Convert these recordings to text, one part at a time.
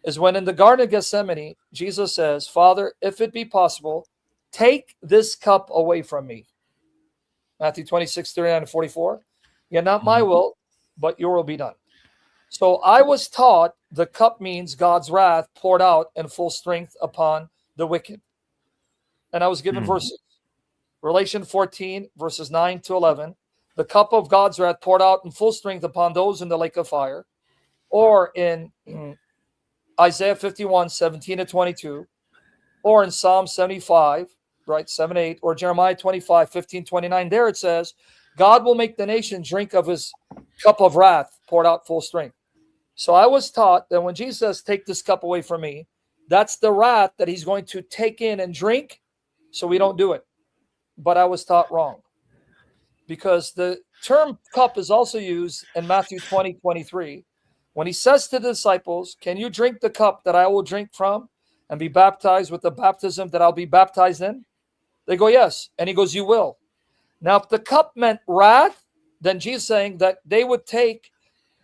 is when in the Garden of Gethsemane, Jesus says, Father, if it be possible, take this cup away from me. Matthew 26, 39 and 44. Yet not my will, but your will be done. So I was taught the cup means God's wrath poured out in full strength upon the wicked. And I was given verses. Revelation 14, verses 9 to 11. The cup of God's wrath poured out in full strength upon those in the lake of fire. Or in Isaiah 51, 17 to 22. Or in Psalm 75, right, 7, 8. Or Jeremiah 25, 15, 29. There it says, God will make the nation drink of his cup of wrath poured out full strength. So I was taught that when Jesus says, take this cup away from me, that's the wrath that he's going to take in and drink, so we don't do it. But I was taught wrong. Because the term cup is also used in Matthew 20, 23. When he says to the disciples, can you drink the cup that I will drink from and be baptized with the baptism that I'll be baptized in? They go, yes. And he goes, you will. Now, if the cup meant wrath, then Jesus is saying that they would take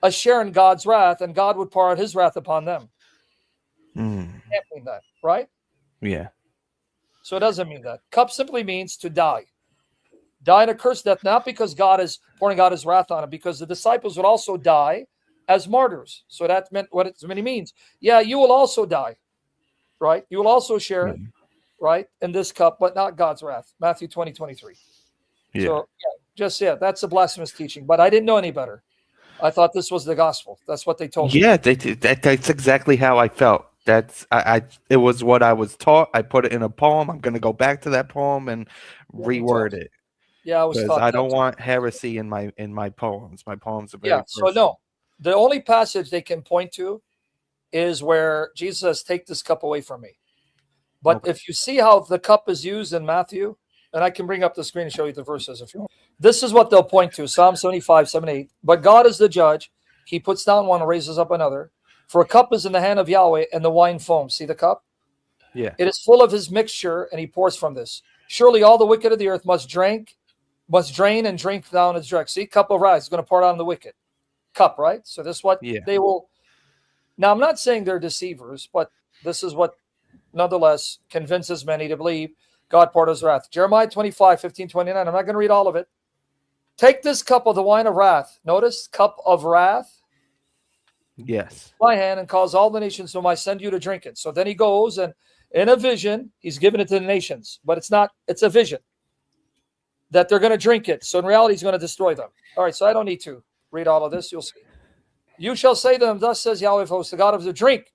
a share in God's wrath, and God would pour out his wrath upon them. Can't mean that, right? Yeah. So it doesn't mean that. Cup simply means to die. Die in a cursed death, not because God is pouring out his wrath on them, because the disciples would also die as martyrs. So that meant what it really means. Yeah, you will also die, right? You will also share, right, in this cup, but not God's wrath. Matthew 20, 23. Yeah. So, that's a blasphemous teaching, but I didn't know any better. I thought this was the gospel. That's what they told me. Yeah, that's exactly how I felt. It was what I was taught. I put it in a poem. I'm going to go back to that poem and reword it. Yeah, I was taught. I don't want heresy in my poems. My poems are very personal. So no, the only passage they can point to is where Jesus says, take this cup away from me. But if you see how the cup is used in Matthew, and I can bring up the screen and show you the verses if you want. This is what they'll point to. Psalm 75, 7, 8. But God is the judge. He puts down one and raises up another. For a cup is in the hand of Yahweh, and the wine foams. See the cup? Yeah. It is full of his mixture, and he pours from this. Surely all the wicked of the earth must drain and drink down its dregs. See, cup of wrath is going to pour out on the wicked. Cup, right? So this is what they will. Now, I'm not saying they're deceivers, but this is what nonetheless convinces many to believe God poured his wrath. Jeremiah 25, 15, 29. I'm not going to read all of it. Take this cup of the wine of wrath. Notice, cup of wrath. Yes. My hand, and cause all the nations whom I send you to drink it. So then he goes, and in a vision, he's given it to the nations. But it's a vision that they're going to drink it. So in reality, he's going to destroy them. All right, so I don't need to read all of this. You'll see. You shall say to them, thus says Yahweh of hosts, the God of the drink.